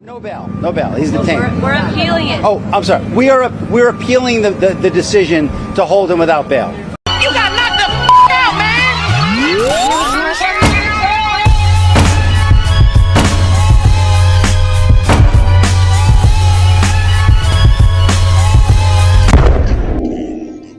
No bail. No bail. He's detained. We're appealing it. Oh, I'm sorry. We're appealing the decision to hold him without bail. You got knocked the out, man!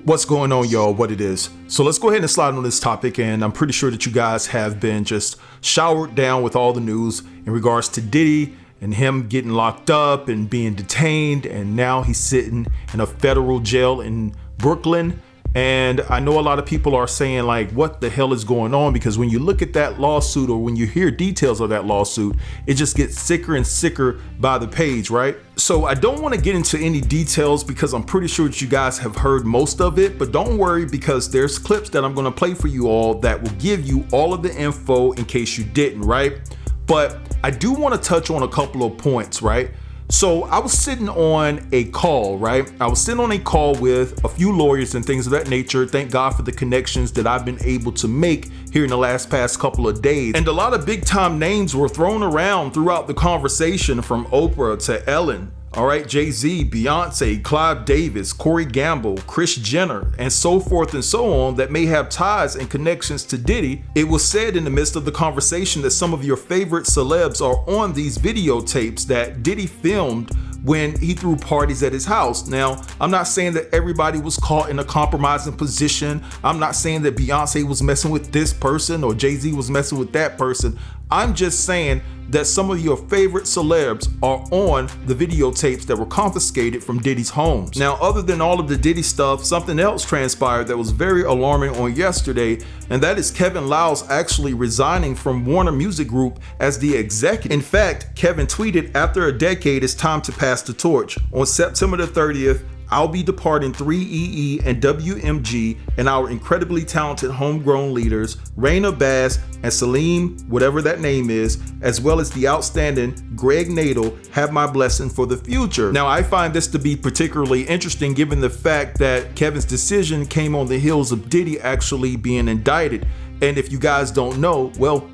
What's going on, y'all? What it is. So let's go ahead and slide on this topic, and I'm pretty sure that you guys have been just showered down with all the news in regards to Diddy and him getting locked up and being detained, and now he's sitting in a federal jail in Brooklyn. And I know a lot of people are saying, like, what the hell is going on? Because when you look at that lawsuit, or when you hear details of that lawsuit, it just gets sicker and sicker by the page, right? So I don't want to get into any details because I'm pretty sure that you guys have heard most of it, but don't worry, because there's clips that I'm going to play for you all that will give you all of the info in case you didn't, right? But I do want to touch on a couple of points, right? So I was sitting on a call, right? I was sitting on a call with a few lawyers and things of that nature. Thank God for the connections that I've been able to make here in the past couple of days. And a lot of big time names were thrown around throughout the conversation, from Oprah to Ellen, all right, Jay-Z, Beyonce, Clive Davis, Corey Gamble, Kris Jenner, and so forth and so on, that may have ties and connections to Diddy. It was said in the midst of the conversation that some of your favorite celebs are on these videotapes that Diddy filmed when he threw parties at his house. Now, I'm not saying that everybody was caught in a compromising position. I'm not saying that Beyonce was messing with this person or Jay-Z was messing with that person. I'm just saying that some of your favorite celebs are on the videotapes that were confiscated from Diddy's homes. Now, other than all of the Diddy stuff, something else transpired that was very alarming on yesterday, and that is Kevin Liles actually resigning from Warner Music Group as the executive. In fact, Kevin tweeted, "After a decade, it's time to pass the torch. On September the 30th, I'll be departing 3EE and WMG, and our incredibly talented homegrown leaders, Raina Bass and Salim, whatever that name is, as well as the outstanding Greg Nadel, have my blessing for the future." Now, I find this to be particularly interesting given the fact that Kevin's decision came on the heels of Diddy actually being indicted. And if you guys don't know, well,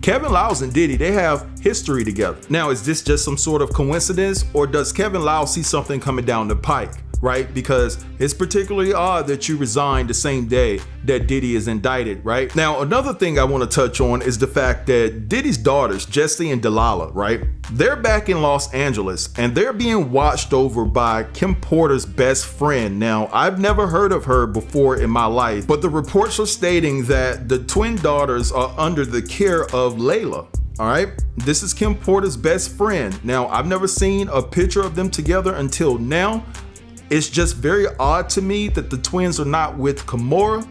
Kevin Liles and Diddy, they have history together. Now, is this just some sort of coincidence, or does Kevin Liles see something coming down the pike? Right? Because it's particularly odd that you resign the same day that Diddy is indicted, right? Now, another thing I want to touch on is the fact that Diddy's daughters, Jessie and Delilah, right? They're back in Los Angeles, and they're being watched over by Kim Porter's best friend. Now, I've never heard of her before in my life, but the reports are stating that the twin daughters are under the care of Layla. All right, this is Kim Porter's best friend. Now, I've never seen a picture of them together until now. It's just very odd to me that the twins are not with Kimora.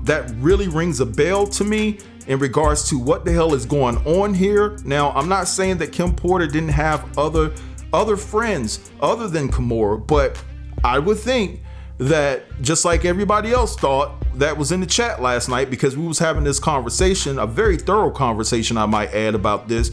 That really rings a bell to me in regards to what the hell is going on here. Now, I'm not saying that Kim Porter didn't have other friends other than Kimora, but I would think that, just like everybody else thought that was in the chat last night, because we was having this conversation, a very thorough conversation I might add about this,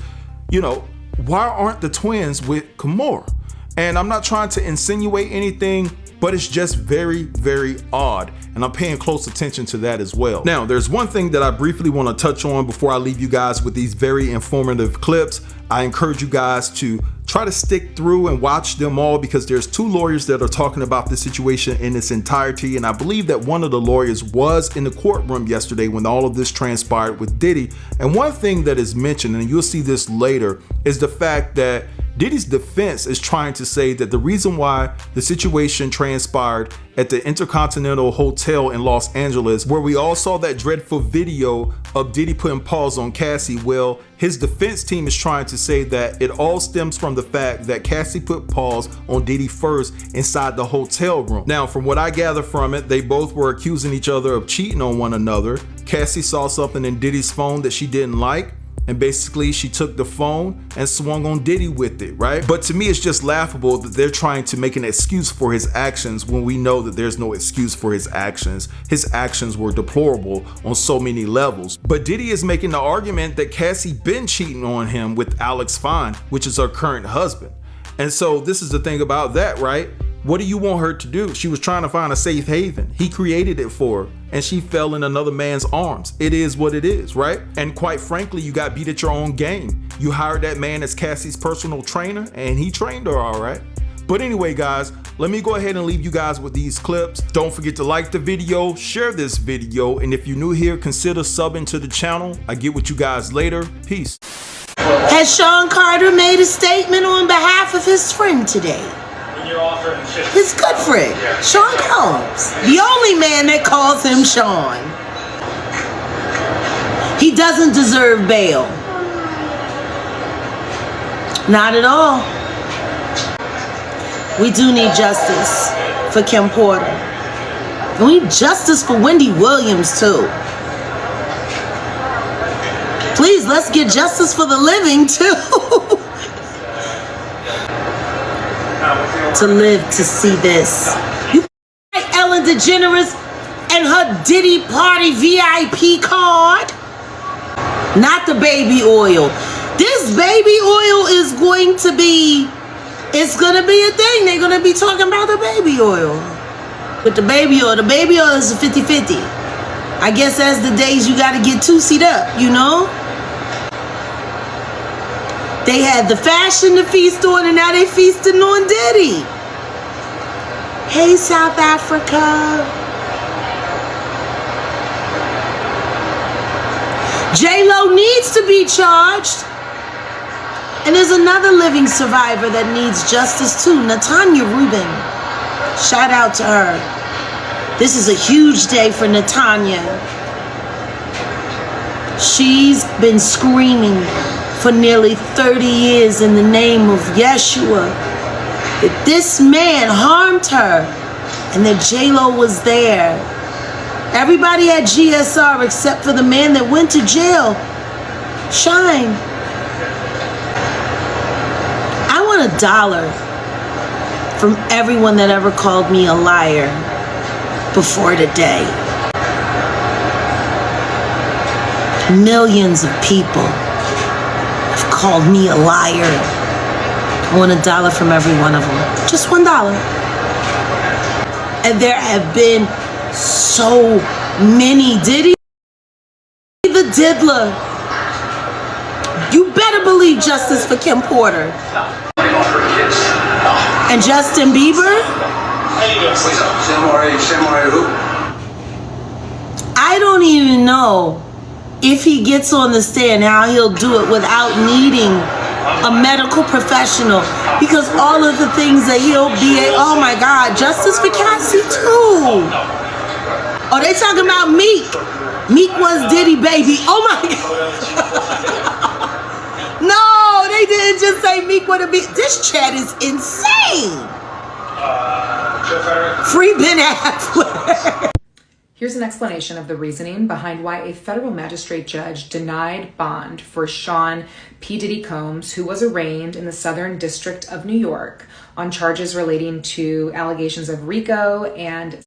you know, why aren't the twins with Kimora? And I'm not trying to insinuate anything, but it's just very, very odd. And I'm paying close attention to that as well. Now, there's one thing that I briefly want to touch on before I leave you guys with these very informative clips. I encourage you guys to try to stick through and watch them all, because there's two lawyers that are talking about this situation in its entirety. And I believe that one of the lawyers was in the courtroom yesterday when all of this transpired with Diddy. And one thing that is mentioned, and you'll see this later, is the fact that Diddy's defense is trying to say that the reason why the situation transpired at the Intercontinental Hotel in Los Angeles, where we all saw that dreadful video of Diddy putting paws on Cassie, well, his defense team is trying to say that it all stems from the fact that Cassie put paws on Diddy first inside the hotel room. Now, from what I gather from it, they both were accusing each other of cheating on one another. Cassie saw something in Diddy's phone that she didn't like, and basically she took the phone and swung on Diddy with it, right? But to me, it's just laughable that they're trying to make an excuse for his actions when we know that there's no excuse for his actions. His actions were deplorable on so many levels. But Diddy is making the argument that Cassie been cheating on him with Alex Fine, which is her current husband. And so this is the thing about that, right? What do you want her to do? She was trying to find a safe haven. He created it for her, and she fell in another man's arms. It is what it is, right? And quite frankly, you got beat at your own game. You hired that man as Cassie's personal trainer, and he trained her all right. But anyway, guys, let me go ahead and leave you guys with these clips. Don't forget to like the video, share this video, and if you're new here, consider subbing to the channel. I get with you guys later. Peace. Has Sean Carter made a statement on behalf of his friend today? His good friend, Sean Combs, the only man that calls him Sean. He doesn't deserve bail. Not at all. We do need justice for Kim Porter. And we need justice for Wendy Williams too. Please, let's get justice for the living too. To live to see this. You Ellen DeGeneres and her Diddy party VIP card. Not the baby oil. This baby oil is going to be, it's going to be a thing. They're going to be talking about the baby oil. With the baby oil is a 50-50. I guess as the days you got to get two-seat up, you know? They had the fashion to feast on, and now they feasting on Diddy. Hey, South Africa. J-Lo needs to be charged. And there's another living survivor that needs justice too, Natanya Rubin. Shout out to her. This is a huge day for Natanya. She's been screaming for nearly 30 years in the name of Yeshua that this man harmed her and that J-Lo was there. Everybody had GSR except for the man that went to jail, Shine. I want $1 from everyone that ever called me a liar before today. Millions of people have called me a liar. I want $1 from every one of them. Just $1. And there have been so many. Diddy the diddler. You better believe justice for Kim Porter. And Justin Bieber. I don't even know if he gets on the stand how he'll do it without needing a medical professional, because all of the things that he'll be, oh my God, justice for Cassie too. Oh, they talking about Meek. Meek was Diddy, baby. Oh my God. No, they didn't just say Meek would have been. This chat is insane. Free Ben Affleck. Here's an explanation of the reasoning behind why a federal magistrate judge denied bond for Sean P. Diddy Combs, who was arraigned in the Southern District of New York on charges relating to allegations of RICO and...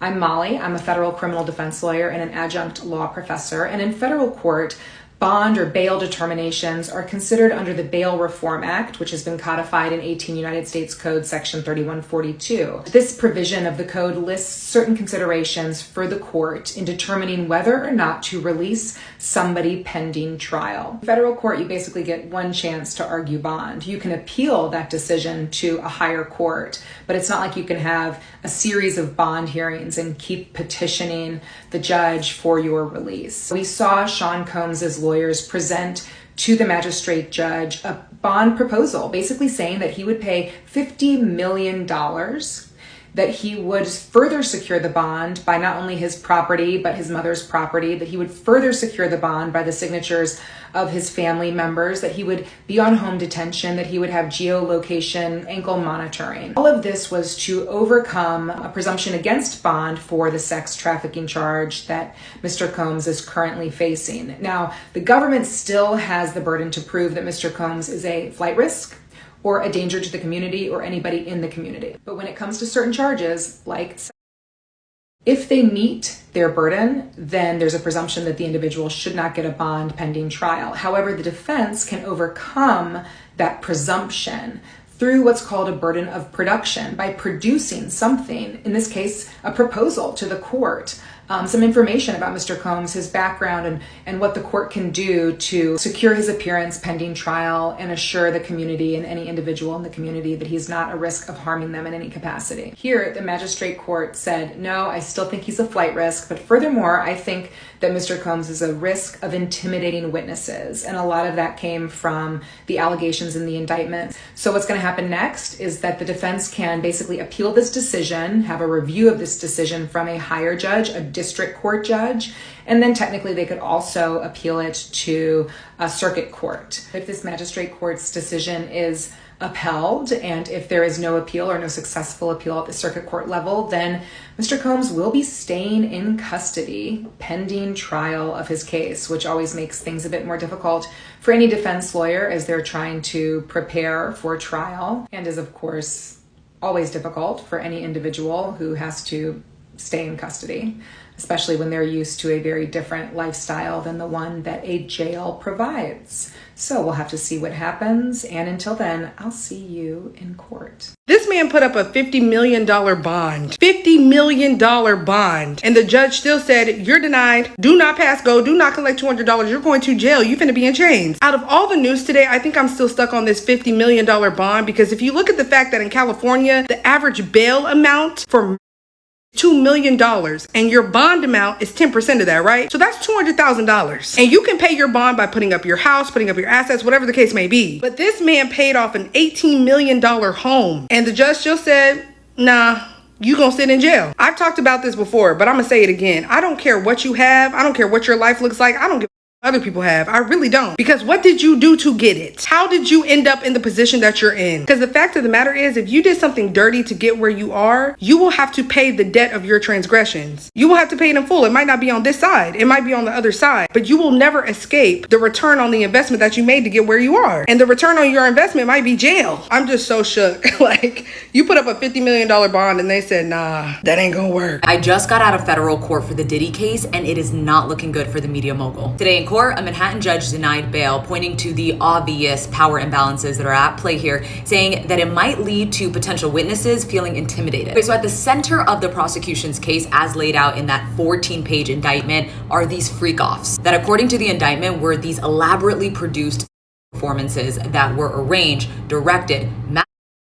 I'm Molly. I'm a federal criminal defense lawyer and an adjunct law professor. And in federal court, bond or bail determinations are considered under the Bail Reform Act, which has been codified in 18 United States Code Section 3142. This provision of the code lists certain considerations for the court in determining whether or not to release somebody pending trial. In federal court, you basically get one chance to argue bond. You can appeal that decision to a higher court, but it's not like you can have a series of bond hearings and keep petitioning the judge for your release. We saw Sean Combs' lawyers present to the magistrate judge a bond proposal, basically saying that he would pay $50 million, that he would further secure the bond by not only his property, but his mother's property, that he would further secure the bond by the signatures of his family members, that he would be on home detention, that he would have geolocation, ankle monitoring. All of this was to overcome a presumption against bond for the sex trafficking charge that Mr. Combs is currently facing. Now, the government still has the burden to prove that Mr. Combs is a flight risk or a danger to the community or anybody in the community. But when it comes to certain charges, like if they meet their burden, then there's a presumption that the individual should not get a bond pending trial. However, the defense can overcome that presumption through what's called a burden of production by producing something, in this case, a proposal to the court some information about Mr. Combs, his background, and what the court can do to secure his appearance pending trial and assure the community and any individual in the community that he's not a risk of harming them in any capacity. Here, the magistrate court said, no, I still think he's a flight risk, but furthermore, I think that Mr. Combs is a risk of intimidating witnesses. And a lot of that came from the allegations in the indictment. So what's going to happen next is that the defense can basically appeal this decision, have a review of this decision from a higher judge, a district court judge, and then technically they could also appeal it to a circuit court. If this magistrate court's decision is upheld, and if there is no appeal or no successful appeal at the circuit court level, then Mr. Combs will be staying in custody pending trial of his case, which always makes things a bit more difficult for any defense lawyer as they're trying to prepare for trial, and is of course always difficult for any individual who has to stay in custody, especially when they're used to a very different lifestyle than the one that a jail provides. So we'll have to see what happens, and until then, I'll see you in court. This man put up a $50 million bond. $50 million bond. And the judge still said, you're denied. Do not pass go. Do not collect $200. You're going to jail. You finna be in chains. Out of all the news today, I think I'm still stuck on this $50 million bond, because if you look at the fact that in California, the average bail amount for $2 million and your bond amount is 10% of that, right? So that's $200,000. And you can pay your bond by putting up your house, putting up your assets, whatever the case may be. But this man paid off an $18 million home, and the judge still said, nah, you gonna sit in jail. I've talked about this before, but I'm gonna say it again. I don't care what you have. I don't care what your life looks like. I don't give other people have. I really don't. Because what did you do to get it? How did you end up in the position that you're in? Because the fact of the matter is, if you did something dirty to get where you are, you will have to pay the debt of your transgressions. You will have to pay it in full. It might not be on this side. It might be on the other side. But you will never escape the return on the investment that you made to get where you are. And the return on your investment might be jail. I'm just so shook. Like, you put up a $50 million bond and they said, nah, that ain't gonna work. I just got out of federal court for the Diddy case, and it is not looking good for the media mogul. Today in court, a Manhattan judge denied bail, pointing to the obvious power imbalances that are at play here, saying that it might lead to potential witnesses feeling intimidated. Okay, so at the center of the prosecution's case, as laid out in that 14-page indictment, are these freak-offs that, according to the indictment, were these elaborately produced performances that were arranged, directed,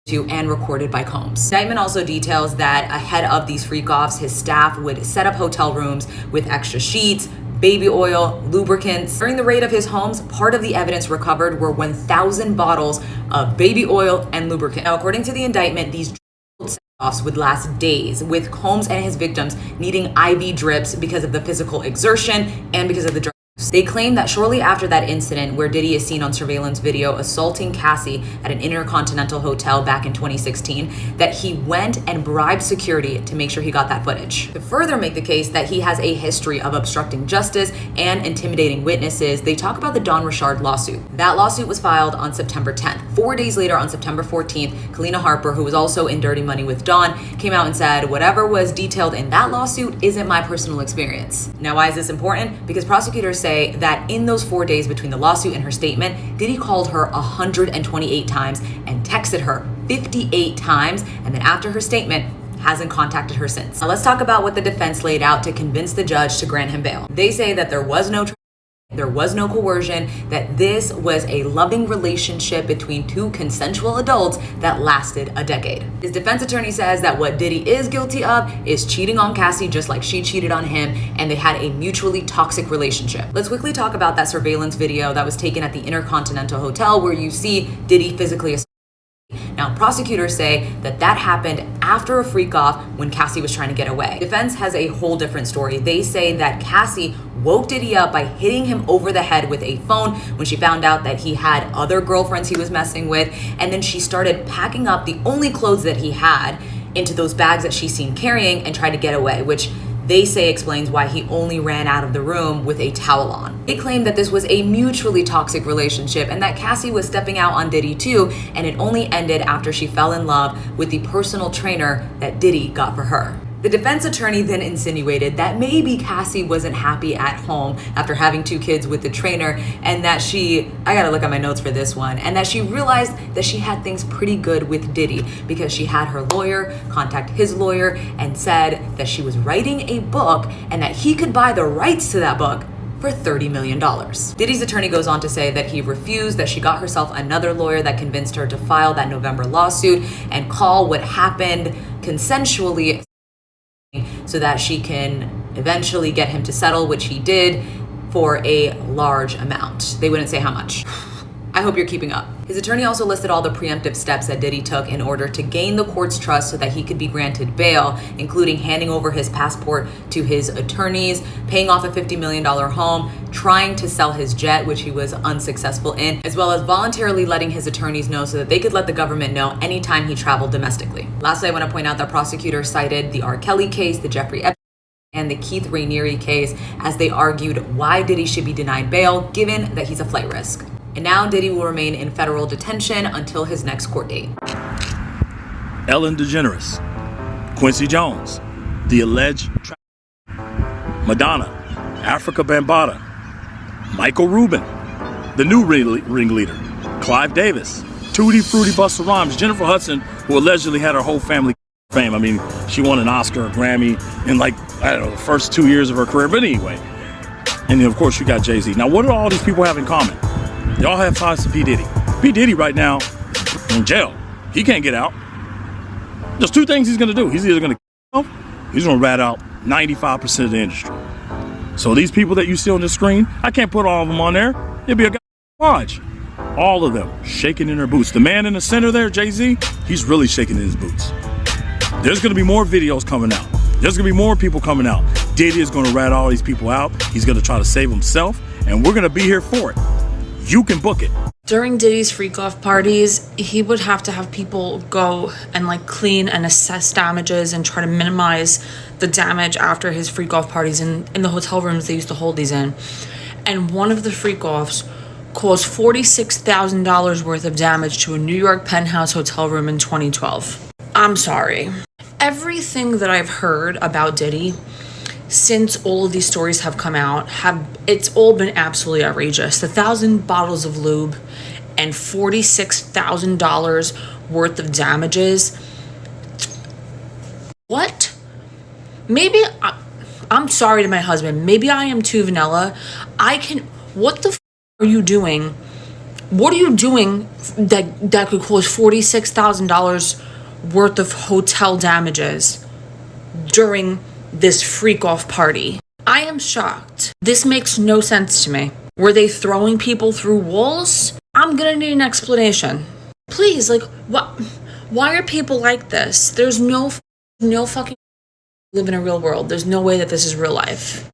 to and recorded by Combs. The indictment also details that ahead of these freak-offs, his staff would set up hotel rooms with extra sheets, baby oil, lubricants. During the raid of his homes, part of the evidence recovered were 1,000 bottles of baby oil and lubricant. Now, according to the indictment, these offs would last days, with Combs and his victims needing IV drips because of the physical exertion and because of the drugs. They claim that shortly after that incident, where Diddy is seen on surveillance video assaulting Cassie at an Intercontinental hotel back in 2016, that he went and bribed security to make sure he got that footage. To further make the case that he has a history of obstructing justice and intimidating witnesses, they talk about the Don Richard lawsuit. That lawsuit was filed on September 10th. 4 days later, on September 14th, Kalina Harper, who was also in Dirty Money with Don, came out and said, whatever was detailed in that lawsuit isn't my personal experience. Now, why is this important? Because prosecutors say that in those 4 days between the lawsuit and her statement, Diddy called her 128 times and texted her 58 times, and then after her statement, hasn't contacted her since. Now let's talk about what the defense laid out to convince the judge to grant him bail. They say that there was no coercion, that this was a loving relationship between two consensual adults that lasted a decade. His defense attorney says that what Diddy is guilty of is cheating on Cassie just like she cheated on him, and they had a mutually toxic relationship. Let's quickly talk about that surveillance video that was taken at the Intercontinental Hotel where you see Diddy physically assaulting. Now, prosecutors say that that happened after a freak-off when Cassie was trying to get away. Defense has a whole different story. They say that Cassie woke Diddy up by hitting him over the head with a phone when she found out that he had other girlfriends he was messing with, and then she started packing up the only clothes that he had into those bags that she's seen carrying and tried to get away, which they say explains why he only ran out of the room with a towel on. They claim that this was a mutually toxic relationship and that Cassie was stepping out on Diddy too, and it only ended after she fell in love with the personal trainer that Diddy got for her. The defense attorney then insinuated that maybe Cassie wasn't happy at home after having 2 kids with the trainer, and that I gotta look at my notes for this one, and that she realized that she had things pretty good with Diddy because she had her lawyer contact his lawyer and said that she was writing a book and that he could buy the rights to that book for $30 million. Diddy's attorney goes on to say that he refused, that she got herself another lawyer that convinced her to file that November lawsuit and call what happened consensually so that she can eventually get him to settle, which he did for a large amount. They wouldn't say how much. I hope you're keeping up. His attorney also listed all the preemptive steps that Diddy took in order to gain the court's trust so that he could be granted bail, including handing over his passport to his attorneys, paying off a $50 million home, trying to sell his jet, which he was unsuccessful in, as well as voluntarily letting his attorneys know so that they could let the government know anytime he traveled domestically. Lastly, I want to point out that prosecutors cited the R. Kelly case, the Jeffrey Epstein and the Keith Raniere case as they argued why Diddy should be denied bail, given that he's a flight risk. And now Diddy will remain in federal detention until his next court date. Ellen DeGeneres, Quincy Jones, the alleged Madonna, Africa Bambaataa, Michael Rubin, the new ringleader, Clive Davis, Tutti Frutti Busta Rhymes, Jennifer Hudson, who allegedly had her whole family fame. I mean, she won an Oscar, a Grammy in the first 2 years of her career. But anyway, and then of course you got Jay-Z. Now, what do all these people have in common? They all have ties to P. Diddy. P. Diddy right now in jail. He can't get out. There's two things he's going to do. He's either going to he's going to rat out 95% of the industry. So these people that you see on the screen, I can't put all of them on there. It'd be a watch. All of them shaking in their boots. The man in the center there, Jay-Z, he's really shaking in his boots. There's going to be more videos coming out. There's going to be more people coming out. Diddy is going to rat all these people out. He's going to try to save himself, and we're going to be here for it. You can book it. During Diddy's freak-off parties, he would have to have people go and clean and assess damages and try to minimize the damage after his freak-off parties in the hotel rooms they used to hold these in. And one of the freak-offs caused $46,000 worth of damage to a New York penthouse hotel room in 2012. I'm sorry. Everything that I've heard about Diddy since all of these stories have come out, it's all been absolutely outrageous. The 1,000 bottles of lube and $46,000 worth of damages. What? Maybe I'm sorry to my husband. Maybe I am too vanilla. What the are you doing? What are you doing that could cause $46,000 worth of hotel damages during this freak-off party? I am shocked. This makes no sense to me. Were they throwing people through walls? I'm gonna need an explanation. Please, what? Why are people like this? There's no fucking live in a real world. There's no way that this is real life.